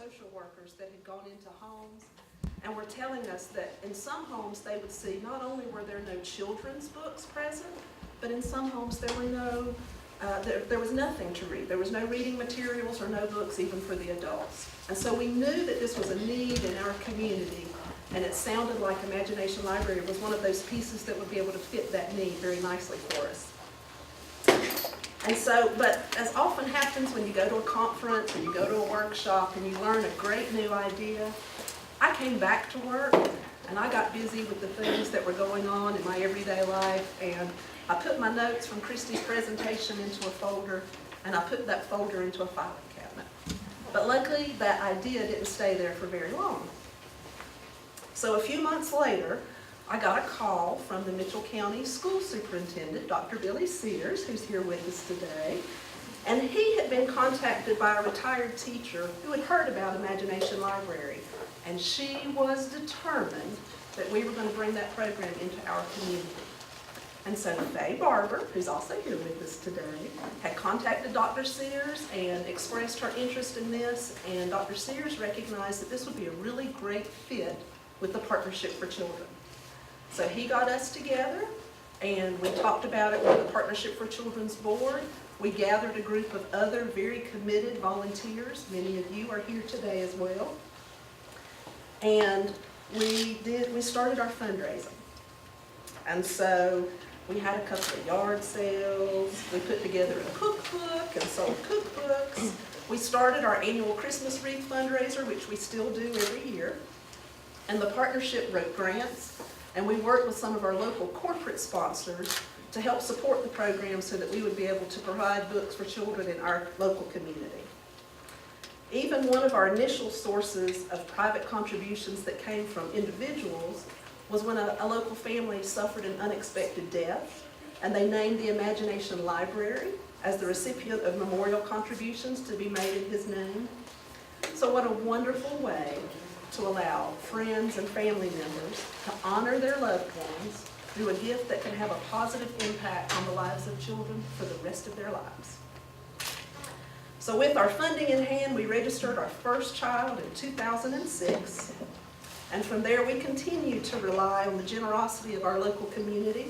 social workers that had gone into homes and were telling us that in some homes they would see not only were there no children's books present, but in some homes there were no, there was nothing to read. There was no reading materials or no books even for the adults. And so we knew that this was a need in our community, and it sounded like Imagination Library was one of those pieces that would be able to fit that need very nicely for us. And so, but as often happens when you go to a conference or you go to a workshop and you learn a great new idea, I came back to work and I got busy with the things that were going on in my everyday life, and I put my notes from Christy's presentation into a folder, and I put that folder into a filing cabinet. But luckily that idea didn't stay there for very long. So a few months later, I got a call from the Mitchell County School Superintendent, Dr. Billy Sears, who's here with us today. And he had been contacted by a retired teacher who had heard about Imagination Library. And she was determined that we were going to bring that program into our community. And so Faye Barber, who's also here with us today, had contacted Dr. Sears and expressed her interest in this. And Dr. Sears recognized that this would be a really great fit with the Partnership for Children. So he got us together and we talked about it with the Partnership for Children's board. We gathered a group of other very committed volunteers. Many of you are here today as well. And we started our fundraising. And so we had a couple of yard sales. We put together a cookbook and sold cookbooks. We started our annual Christmas wreath fundraiser, which we still do every year. And the partnership wrote grants, and we worked with some of our local corporate sponsors to help support the program so that we would be able to provide books for children in our local community. Even one of our initial sources of private contributions that came from individuals was when a local family suffered an unexpected death, and they named the Imagination Library as the recipient of memorial contributions to be made in his name. So what a wonderful way to allow friends and family members to honor their loved ones through a gift that can have a positive impact on the lives of children for the rest of their lives. So with our funding in hand, we registered our first child in 2006. And from there, we continued to rely on the generosity of our local community.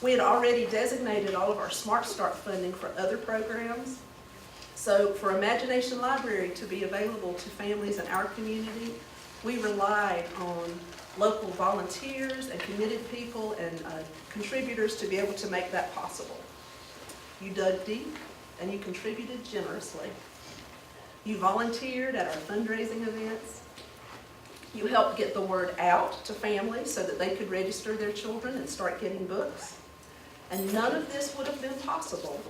We had already designated all of our Smart Start funding for other programs. So for Imagination Library to be available to families in our community, we relied on local volunteers and committed people and contributors to be able to make that possible. You dug deep and you contributed generously. You volunteered at our fundraising events. You helped get the word out to families so that they could register their children and start getting books. And none of this would have been possible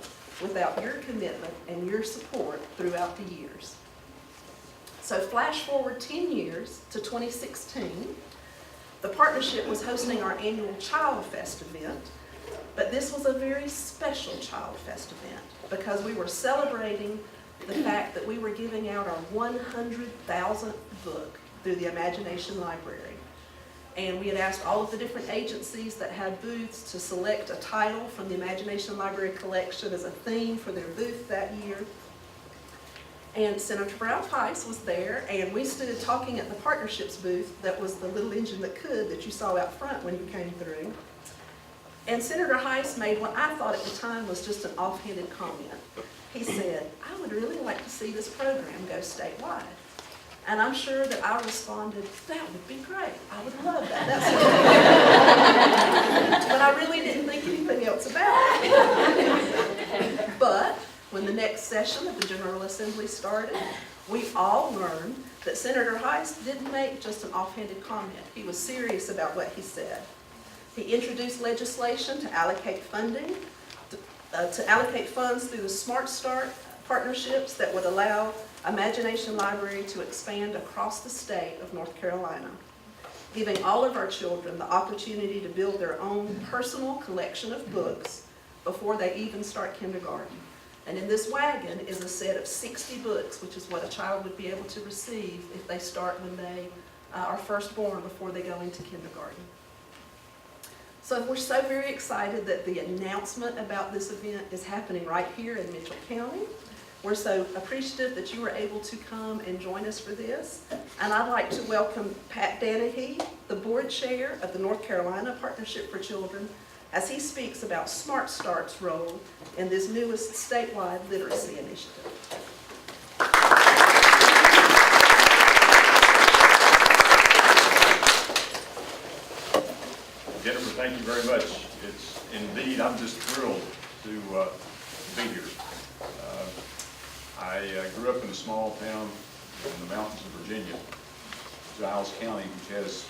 without your commitment and your support throughout the years. So flash forward 10 years to 2016, the partnership was hosting our annual Child Fest event, but this was a very special Child Fest event because we were celebrating the fact that we were giving out our 100,000th book through the Imagination Library. And we had asked all of the different agencies that had booths to select a title from the Imagination Library collection as a theme for their booth that year. And Senator Brown-Heiss was there, and we stood talking at the partnerships booth. That was the little engine that could that you saw out front when you came through. And Senator Heiss made what I thought at the time was just an offhanded comment. He said, "I would really like to see this program go statewide." And I'm sure that I responded, "That would be great. I would love that." That's but I really didn't think anything else about it. But when the next session of the General Assembly started, we all learned that Senator Heiss didn't make just an offhanded comment. He was serious about what he said. He introduced legislation to allocate funding, to allocate funds through the Smart Start partnerships that would allow Imagination Library to expand across the state of North Carolina, giving all of our children the opportunity to build their own personal collection of books before they even start kindergarten. And in this wagon is a set of 60 books, which is what a child would be able to receive if they start when they are first born before they go into kindergarten. So we're so very excited that the announcement about this event is happening right here in Mitchell County. We're so appreciative that you were able to come and join us for this. And I'd like to welcome Pat Danahy, the board chair of the North Carolina Partnership for Children, as he speaks about Smart Start's role in this newest statewide literacy initiative. Jennifer, thank you very much. It's indeed, I'm just thrilled to be here. I grew up in a small town in the mountains of Virginia, Giles County, which has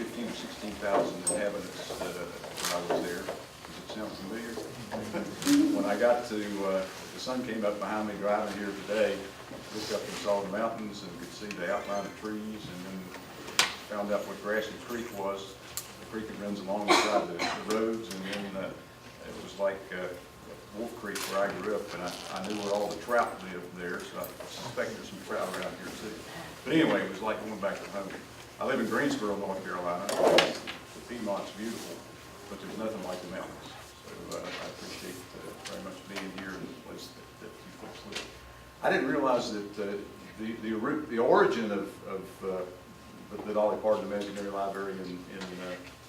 15 or 16,000 inhabitants when I was there. Does it sound familiar? When I got to, the sun came up behind me driving here today, looked up and saw the mountains and could see the outline of trees, and then found out what Grassy Creek was. The creek that runs along the side of the roads, and then it was like Wolf Creek where I grew up, and I knew where all the trout lived there, so I suspect there's some trout around here too. But anyway, it was like going back to home. I live in Greensboro, North Carolina. The Piedmont's beautiful, but there's nothing like the mountains. So I appreciate very much being here in the place that you folks live. I didn't realize that the origin of the Dolly Parton Imagination Library in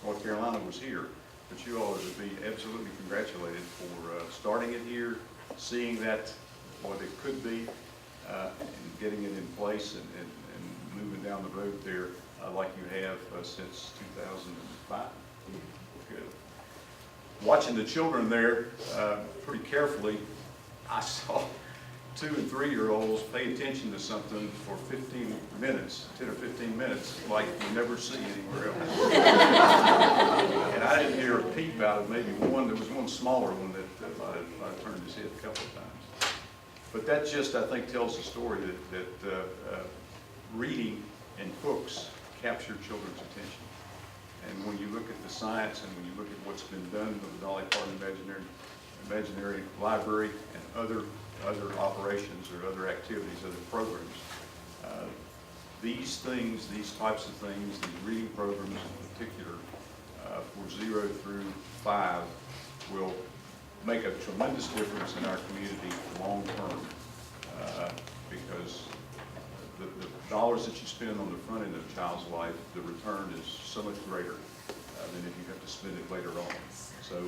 North Carolina was here. But you all would be absolutely congratulated for starting it here, seeing that, what it could be, and getting it in place and moving down the road there like you have since 2005. Good. Watching the children there pretty carefully, I saw 2- and 3-year-olds pay attention to something for 15 minutes, 10 or 15 minutes, like you never see anywhere else. And I didn't hear a peep out of maybe one. There was one smaller one that I turned his head a couple of times. But that just, I think, tells the story that reading and books capture children's attention. And when you look at the science and when you look at what's been done with the Dolly Parton Imagination Library and other operations or other activities, other programs. These things, these types of things, these reading programs in particular, for 0 through 5, will make a tremendous difference in our community long term, because the dollars that you spend on the front end of a child's life, the return is so much greater than if you have to spend it later on. So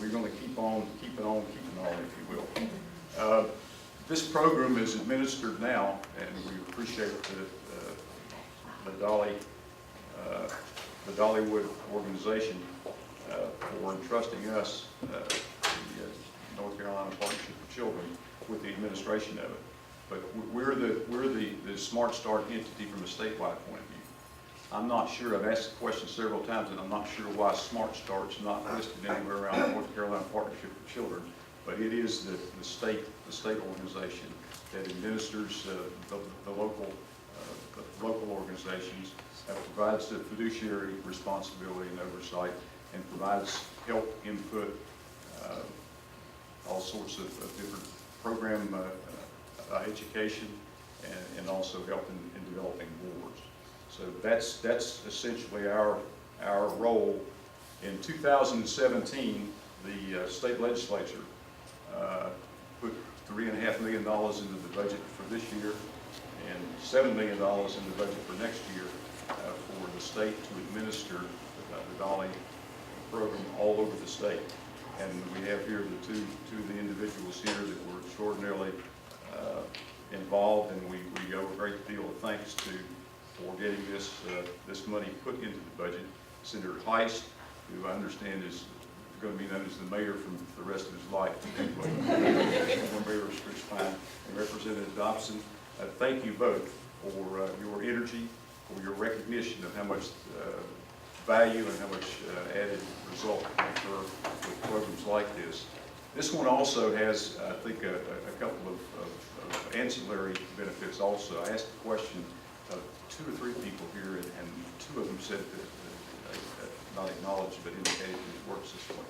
we're going to keep on, if you will. This program is administered now, and we appreciate the Dollywood organization for entrusting us, the North Carolina Partnership for Children, with the administration of it. But we're the Smart Start entity from a statewide point of view. I'm not sure, I've asked the question several times, and I'm not sure why Smart Start's not listed anywhere around the North Carolina Partnership for Children, but it is the state organization that administers the local organizations, provides the fiduciary responsibility and oversight, and provides help, input, all sorts of different program education, and also help in developing boards. So that's essentially our role. In 2017, the state legislature put $3.5 million into the budget for this year and $7 million in the budget for next year for the state to administer the Dolly program all over the state. And we have here the two of the individuals here that were extraordinarily involved, and we owe a great deal of thanks to for getting this money put into the budget. Senator Heist, who I understand is going to be known as the mayor for the rest of his life. Anyway, Mayor Fine, and Representative Dobson, thank you both for your energy, for your recognition of how much value and how much added result can occur with programs like this. This one also has, I think, a couple of ancillary benefits also. I asked a question of 2 or 3 people here, and 2 of them said that, not acknowledged, but indicated that it works this way.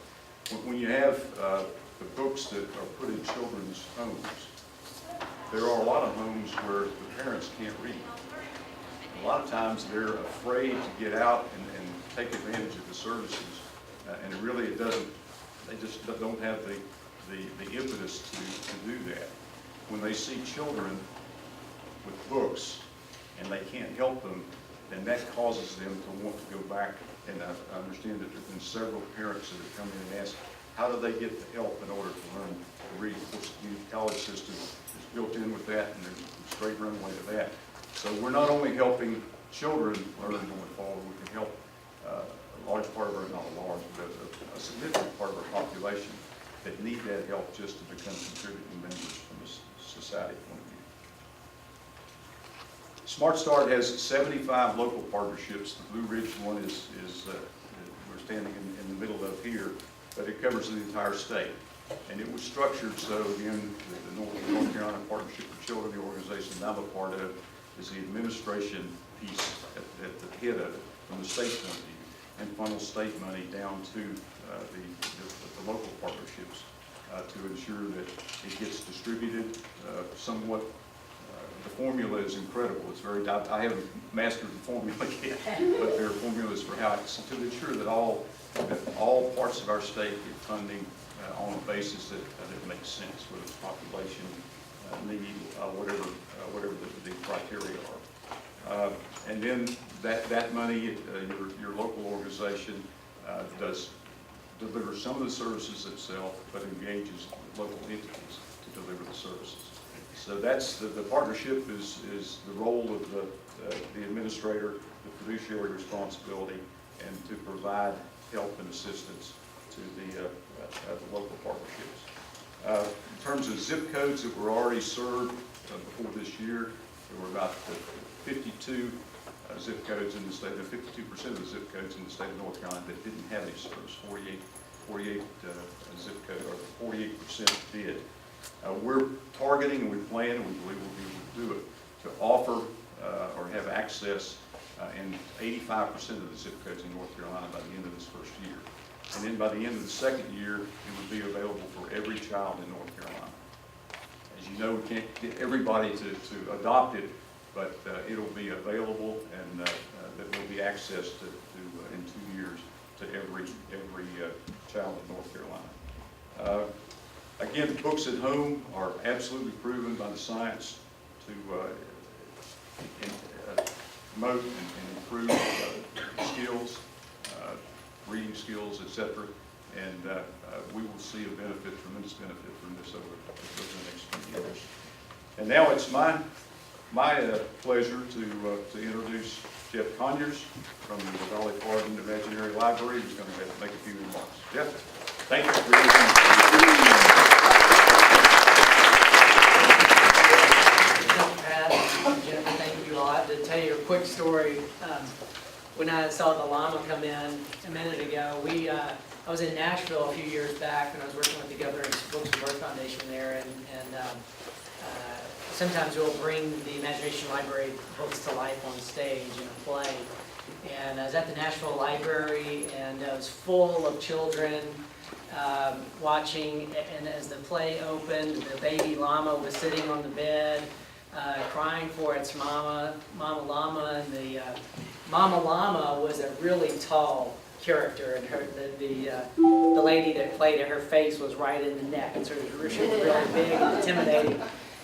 When you have the books that are put in children's homes, there are a lot of homes where the parents can't read. A lot of times they're afraid to get out and take advantage of the services, and they just don't have the impetus to do that. when they see children with books and they can't help them, then that causes them to want to go back. And I understand that there have been several parents that have come in and asked, how do they get the help in order to learn to read? Of course, the community college system is built in with that, and there's a straight runway to that. So we're not only helping children learn going forward, we can help a large part of our, not a large, but a significant part of our population that need that help just to become contributing members from a society point of view. Smart Start has 75 local partnerships. The Blue Ridge one is we're standing in the middle of here, but it covers the entire state. And it was structured so, again, the North Carolina Partnership for Children, the organization that I'm a part of, is the administration piece at the head of it from the state point of view, and funnels state money down to the local partnerships to ensure that it gets distributed somewhat. The formula is incredible. It's very, I haven't mastered the formula yet, but there are formulas for how to ensure that all parts of our state get funding on a basis that makes sense, whether it's population, need, whatever the criteria are. And then that money, your local organization does deliver some of the services itself, but engages local entities to deliver the services. So that's the partnership is the role of the administrator, the fiduciary responsibility, and to provide help and assistance to the local partnerships. In terms of zip codes that were already served before this year, there were about 52 zip codes in the state, 52% of the zip codes in the state of North Carolina that didn't have any service. 48 zip codes, or 48% did. We're targeting, and we plan, and we believe we'll be able to do it, to offer or have access in 85% of the zip codes in North Carolina by the end of this first year. And then by the end of the second year, it would be available for every child in North Carolina. As you know, we can't get everybody to adopt it, but it'll be available, and that will be accessed to in 2 years to every child in North Carolina. Again, books at home are absolutely proven by the science to promote and improve skills, reading skills, etc. And we will see a benefit, tremendous benefit from this over the next few years. And now it's my pleasure to introduce Jeff Conyers from the Dolly Parton Imagination Library, who's going to make a few remarks. Jeff, thank you for listening. Jennifer, thank you all. I have to tell you a quick story. When I saw the llama come in a minute ago, I was in Nashville a few years back when I was working with the Governor's Books and Birth Foundation there, and sometimes we'll bring the Imagination Library books to life on stage in a play. And I was at the Nashville Library, and it was full of children watching, and as the play opened, the baby llama was sitting on the bed, crying for its mama llama, and the mama llama was a really tall character, and the lady that played it, her face was right in the neck, and so she was really big and intimidating.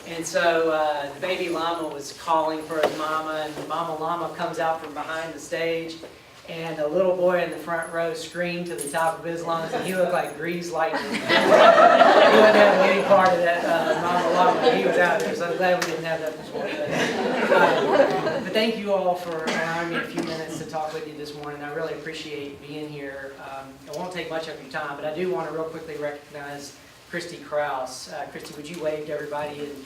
And so the baby llama was calling for his mama, and the mama llama comes out from behind the stage, and the little boy in the front row screamed to the top of his lungs, and he looked like greased lightning. He wasn't having any part of that mama llama. He was out there, so I'm glad we didn't have that this morning. But thank you all for allowing me a few minutes to talk with you this morning. I really appreciate being here. It won't take much of your time, but I do want to real quickly recognize Christy Krause. Christy, would you wave to everybody? And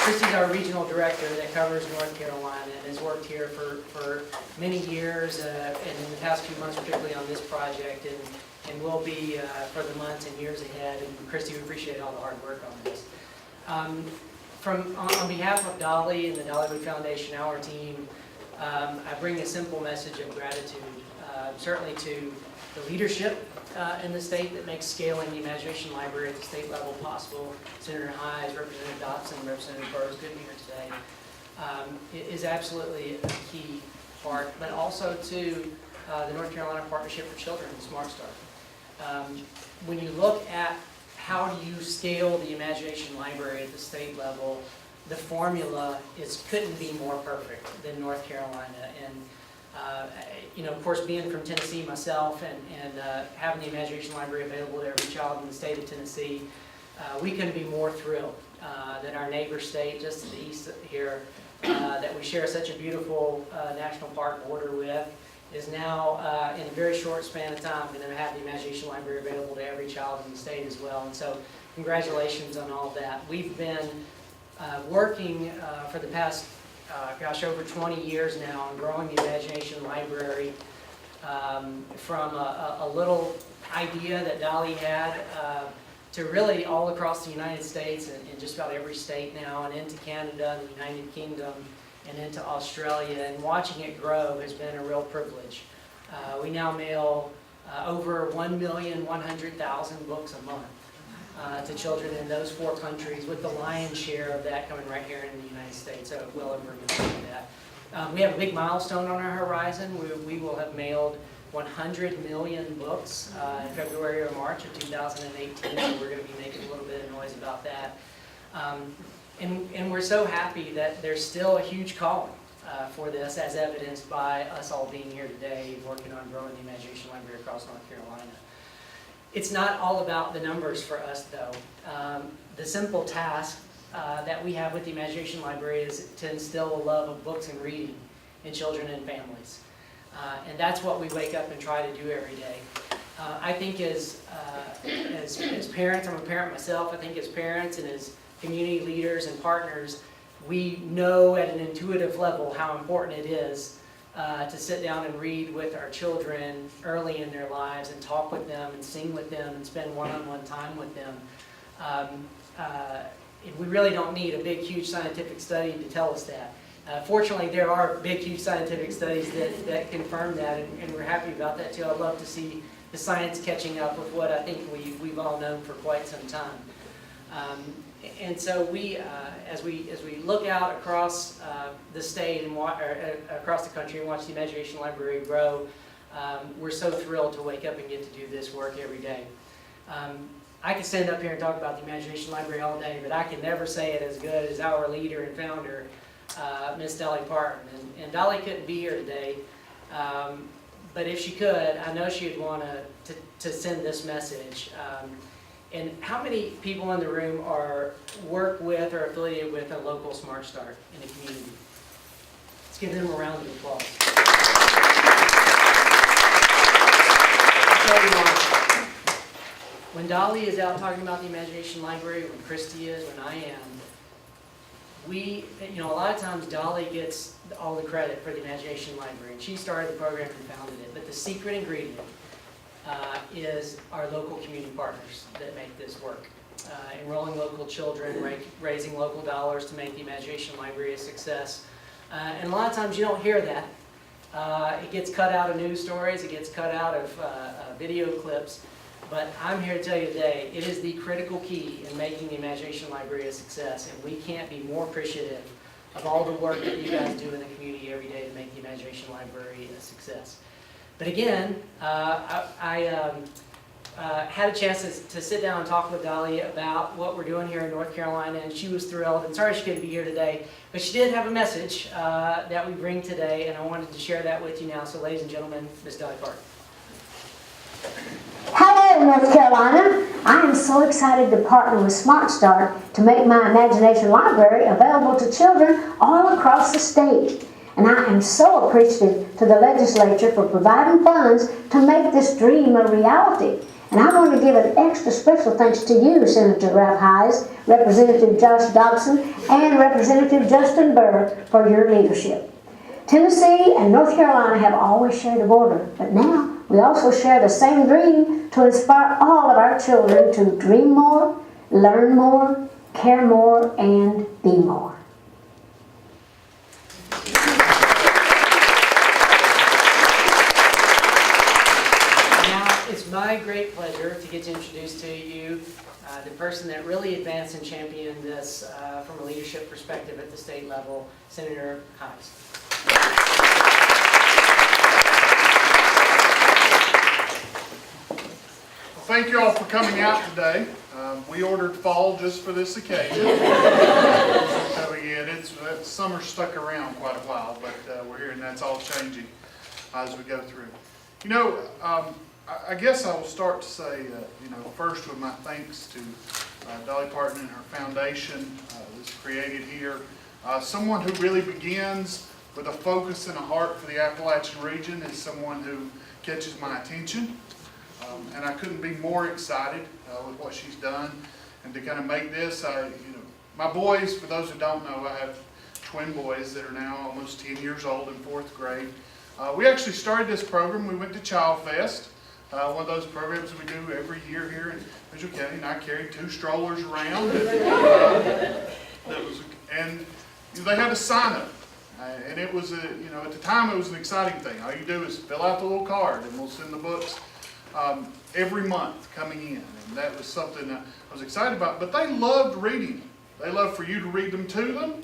Christy's our regional director that covers North Carolina and has worked here for many years, and in the past few months, particularly on this project, and will be for the months and years ahead. And Christy, we appreciate all the hard work on this. On behalf of Dolly and the Dollywood Foundation, our team, I bring a simple message of gratitude, certainly to the leadership in the state that makes scaling the Imagination Library at the state level possible. Senator Hines, Representative Dotson, Representative Burrs, good to be here today. It is absolutely a key part, but also to the North Carolina Partnership for Children, the Smart Start. when you look at how do you scale the Imagination Library at the state level, the formula couldn't be more perfect than North Carolina. And you know, of course, being from Tennessee myself and having the Imagination Library available to every child in the state of Tennessee, we couldn't be more thrilled that our neighbor state just to the east here, that we share such a beautiful national park border with, is now in a very short span of time going to have the Imagination Library available to every child in the state as well. And so congratulations on all of that. We've been working for the past, over 20 years now on growing the Imagination Library from a little idea that Dolly had to really all across the United States and in just about every state now, and into Canada, the United Kingdom, and into Australia. And watching it grow has been a real privilege. We now mail over 1,100,000 books a month to children in those 4 countries, with the lion's share of that coming right here in the United States, so well over a million of that. We have a big milestone on our horizon. We will have mailed 100 million books in February or March of 2018, so we're going to be making a little bit of noise about that. And we're so happy that there's still a huge calling for this, as evidenced by us all being here today working on growing the Imagination Library across North Carolina. It's not all about the numbers for us, though. The simple task that we have with the Imagination Library is to instill a love of books and reading in children and families. And that's what we wake up and try to do every day. I think as parents, I'm a parent myself, I think as parents and as community leaders and partners, we know at an intuitive level how important it is to sit down and read with our children early in their lives and talk with them and sing with them and spend one-on-one time with them. We really don't need a big, huge scientific study to tell us that. Fortunately, there are big, huge scientific studies that confirm that, and we're happy about that too. I'd love to see the science catching up with what I think we've all known for quite some time. And so as we look out across the state and across the country and watch the Imagination Library grow, we're so thrilled to wake up and get to do this work every day. I could stand up here and talk about the Imagination Library all day, but I can never say it as good as our leader and founder, Miss Dolly Parton. And Dolly couldn't be here today, but if she could, I know she'd want to send this message. And how many people in the room work with or affiliated with a local Smart Start in the community? Let's give them a round of applause. I'll tell you what, when Dolly is out talking about the Imagination Library, when Christy is, when I am, a lot of times Dolly gets all the credit for the Imagination Library, and she started the program and founded it, but the secret ingredient is our local community partners that make this work. Enrolling local children, raising local dollars to make the Imagination Library a success. And a lot of times you don't hear that. It gets cut out of news stories, it gets cut out of video clips, but I'm here to tell you today, it is the critical key in making the Imagination Library a success, and we can't be more appreciative of all the work that you guys do in the community every day to make the Imagination Library a success. But again, I had a chance to sit down and talk with Dolly about what we're doing here in North Carolina, and she was thrilled. And sorry she couldn't be here today, but she did have a message that we bring today, and I wanted to share that with you now. So ladies and gentlemen, Ms. Dolly Parton. Hello, North Carolina. I am so excited to partner with Smart Start to make my Imagination Library available to children all across the state. And I am so appreciative to the legislature for providing funds to make this dream a reality. And I want to give an extra special thanks to you, Senator Ralph Hayes, Representative Josh Dobson, and Representative Justin Burr for your leadership. Tennessee and North Carolina have always shared a border, but now we also share the same dream to inspire all of our children to dream more, learn more, care more, and be more. It's my great pleasure to get to introduce to you the person that really advanced and championed this from a leadership perspective at the state level, Senator Hayes. Thank you all for coming out today. We ordered fall just for this occasion. So yeah, summer stuck around quite a while, but we're here and that's all changing as we go through. You know, I guess I will start to say, first with my thanks to Dolly Parton and her foundation that's created here. Someone who really begins with a focus and a heart for the Appalachian region is someone who catches my attention. And I couldn't be more excited with what she's done. And to kind of make this, my boys, for those who don't know, I have twin boys that are now almost 10 years old in 4th grade. We actually started this program. We went to Child Fest, one of those programs we do every year here in Mitchell County, and I carried 2 strollers around. And they had a sign up. And it was, at the time it was an exciting thing. All you do is fill out the little card and we'll send the books every month coming in. And that was something that I was excited about. But they loved reading. They loved for you to read them to them.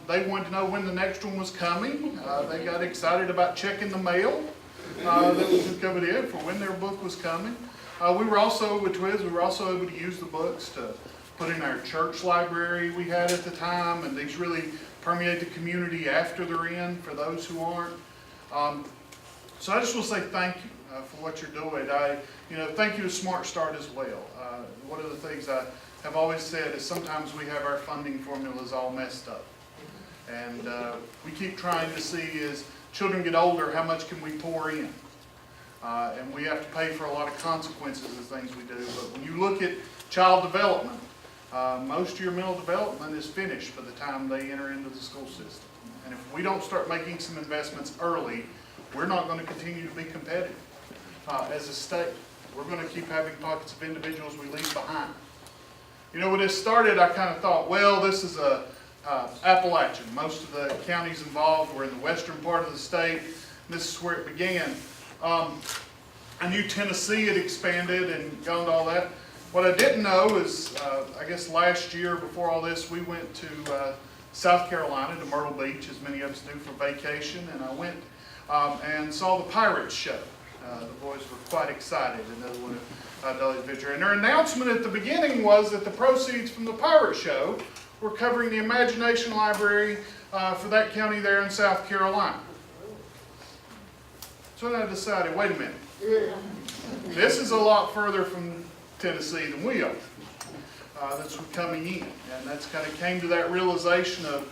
They wanted to know when the next one was coming. They got excited about checking the mail that was coming in for when their book was coming. We were also, with Twiz, we were also able to use the books to put in our church library we had at the time, and these really permeate the community after they're in for those who aren't. So I just want to say thank you for what you're doing. Thank you to Smart Start as well. One of the things I have always said is sometimes we have our funding formulas all messed up. And we keep trying to see as children get older, how much can we pour in? And we have to pay for a lot of consequences of things we do. But when you look at child development, most of your mental development is finished by the time they enter into the school system. And if we don't start making some investments early, we're not going to continue to be competitive as a state. We're going to keep having pockets of individuals we leave behind. When this started, I kind of thought, well, this is Appalachian. Most of the counties involved were in the western part of the state. This is where it began. I knew Tennessee had expanded and gone to all that. What I didn't know is, I guess last year before all this, we went to South Carolina, to Myrtle Beach, as many of us do, for vacation. And I went and saw the Pirates show. The boys were quite excited, another one of Dolly's picture. And their announcement at the beginning was that the proceeds from the Pirate show were covering the Imagination Library for that county there in South Carolina. So then I decided, wait a minute. This is a lot further from Tennessee than we are. That's coming in. And that's kind of came to that realization of,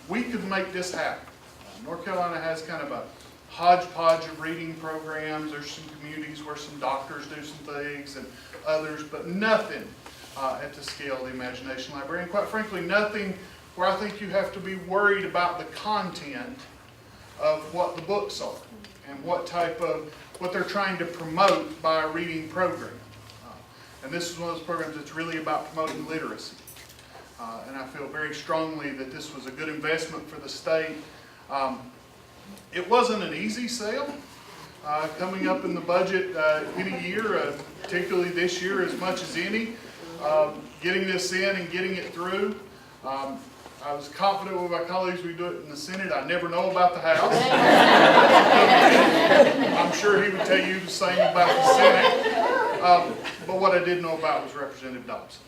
we could make this happen. North Carolina has kind of a hodgepodge of reading programs. There's some communities where some doctors do some things and others, but nothing at the scale of the Imagination Library. And quite frankly, nothing where I think you have to be worried about the content of what the books are and what they're trying to promote by a reading program. And this is one of those programs that's really about promoting literacy. And I feel very strongly that this was a good investment for the state. It wasn't an easy sale. Coming up in the budget any year, particularly this year as much as any, getting this in and getting it through. I was confident with my colleagues we'd do it in the Senate. I never know about the House. I'm sure he would tell you the same about the Senate. But what I did know about was Representative Dobson.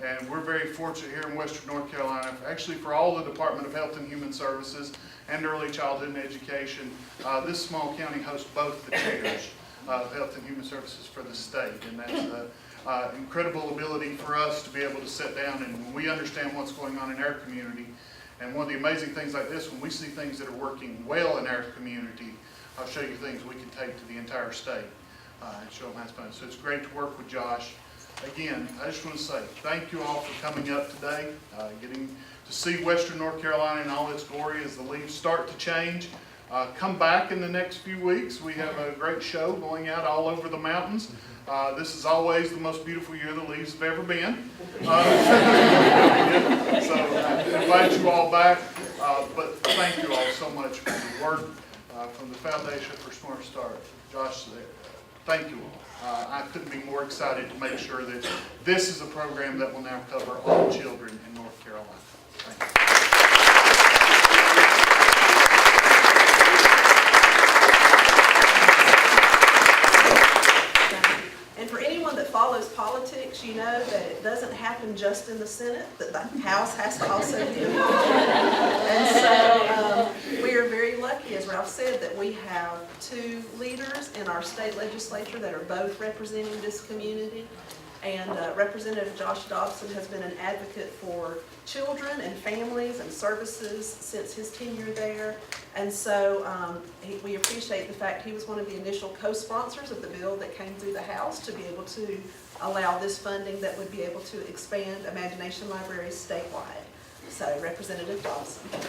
And we're very fortunate here in Western North Carolina, actually for all the Department of Health and Human Services and Early Childhood and Education. This small county hosts both the chairs of Health and Human Services for the state. And that's an incredible ability for us to be able to sit down and when we understand what's going on in our community. And one of the amazing things like this, when we see things that are working well in our community, I'll show you things we can take to the entire state and show them how it's fun. So it's great to work with Josh. Again, I just want to say thank you all for coming up today, getting to see Western North Carolina in all its glory as the leaves start to change. Come back in the next few weeks. We have a great show going out all over the mountains. This is always the most beautiful year the leaves have ever been. So I invite you all back. But thank you all so much for the work from the Foundation for Smart Start. Josh, thank you all. I couldn't be more excited to make sure that this is a program that will now cover all children in North Carolina. Thank you. anyone that follows politics, you know that it doesn't happen just in the Senate, that the House has to also be involved. And so we are very lucky, as Ralph said, that we have 2 leaders in our state legislature that are both representing this community. And Representative Josh Dobson has been an advocate for children and families and services since his tenure there. And so we appreciate the fact he was one of the initial co-sponsors of the bill that came through the House to be able to allow this funding that would be able to expand Imagination Libraries statewide. So Representative Dobson. Thank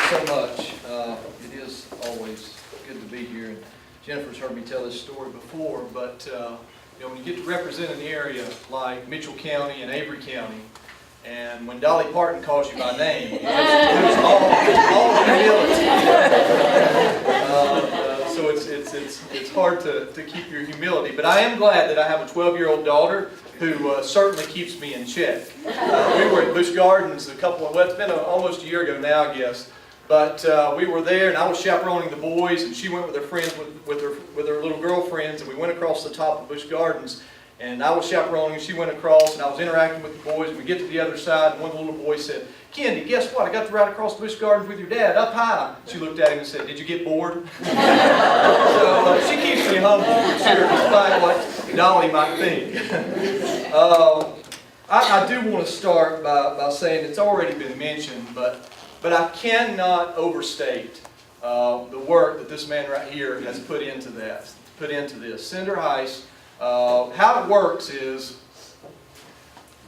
you so much. It is always good to be here. And Jennifer's heard me tell this story before, but you know, when you get to represent an area like Mitchell County and Avery County, and when Dolly Parton calls you by name, it's all humility. So it's hard to keep your humility. But I am glad that I have a 12-year-old daughter who certainly keeps me in check. We were at Busch Gardens well, it's been almost a year ago now, I guess. But we were there, and I was chaperoning the boys, and she went with her friends, with her little girlfriends, and we went across the top of Busch Gardens. And I was chaperoning, and she went across, and I was interacting with the boys, and we get to the other side, and one of the little boys said, "Kendi, guess what? I got to ride across Busch Gardens with your dad, up high." She looked at him and said, "Did you get bored?" So she keeps me humble, for sure, despite what Dolly might think. I do want to start by saying it's already been mentioned, but I cannot overstate the work that this man right here has put into this. Senator Heiss, how it works is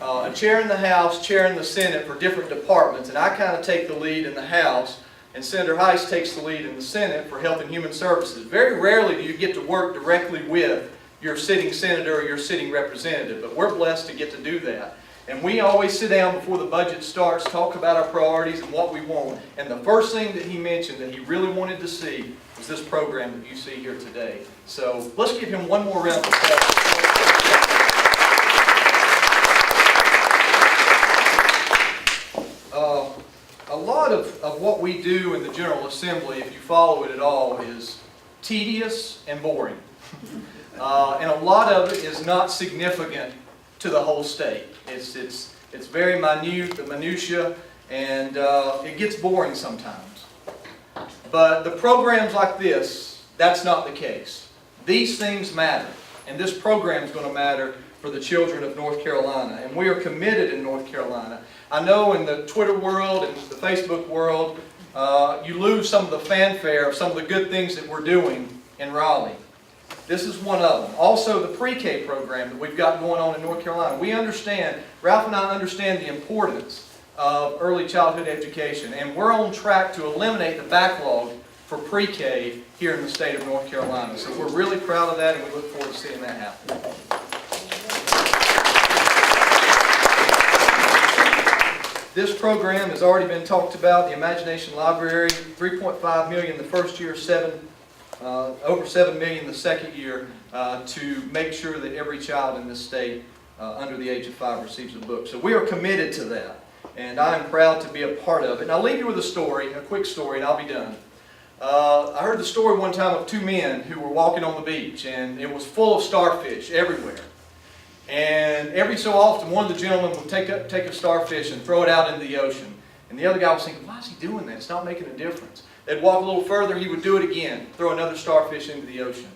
a chair in the House, chair in the Senate for different departments, and I kind of take the lead in the House, and Senator Heiss takes the lead in the Senate for Health and Human Services. Very rarely do you get to work directly with your sitting senator or your sitting representative, but we're blessed to get to do that. And we always sit down before the budget starts, talk about our priorities and what we want. And the first thing that he mentioned that he really wanted to see was this program that you see here today. So let's give him one more round of applause. A lot of what we do in the General Assembly, if you follow it at all, is tedious and boring. And a lot of it is not significant to the whole state. It's very minute, the minutia, and it gets boring sometimes. But the programs like this, that's not the case. These things matter, and this program is going to matter for the children of North Carolina, and we are committed in North Carolina. I know in the Twitter world and the Facebook world, you lose some of the fanfare of some of the good things that we're doing in Raleigh. This is one of them. Also, the pre-K program that we've got going on in North Carolina. We understand, Ralph and I understand the importance of early childhood education, and we're on track to eliminate the backlog for pre-K here in the state of North Carolina. So we're really proud of that, and we look forward to seeing that happen. This program has already been talked about, the Imagination Library, $3.5 million the first year, over $7 million the second year, to make sure that every child in this state under the age of 5 receives a book. So we are committed to that, and I am proud to be a part of it. And I'll leave you with a story, a quick story, and I'll be done. I heard the story one time of 2 men who were walking on the beach, and it was full of starfish everywhere. And every so often, one of the gentlemen would take a starfish and throw it out into the ocean. And the other guy was thinking, why is he doing that? It's not making a difference. They'd walk a little further, he would do it again, throw another starfish into the ocean.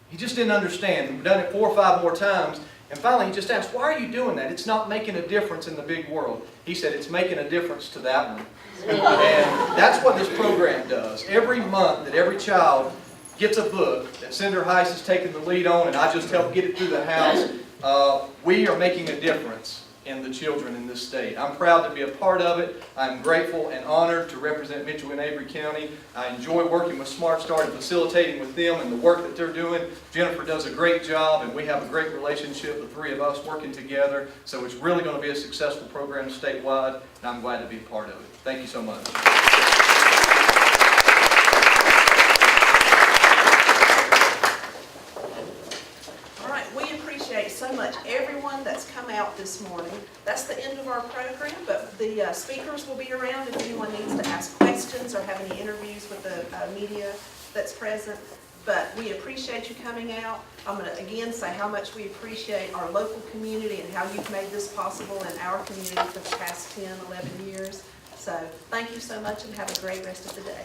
He just didn't understand. He'd done it 4 or 5 more times, and finally he just asked, why are you doing that? It's not making a difference in the big world. He said, it's making a difference to that one. And that's what this program does. Every month that every child gets a book that Senator Heiss has taken the lead on, and I just help get it through the House, we are making a difference in the children in this state. I'm proud to be a part of it. I'm grateful and honored to represent Mitchell and Avery County. I enjoy working with Smart Start and facilitating with them and the work that they're doing. Jennifer does a great job, and we have a great relationship, the 3 of us working together. So it's really going to be a successful program statewide, and I'm glad to be a part of it. Thank you so much. So much everyone that's come out this morning. That's the end of our program, but the speakers will be around if anyone needs to ask questions or have any interviews with the media that's present. But we appreciate you coming out. I'm going to again say how much we appreciate our local community and how you've made this possible in our community for the past 10, 11 years. So thank you so much and have a great rest of the day.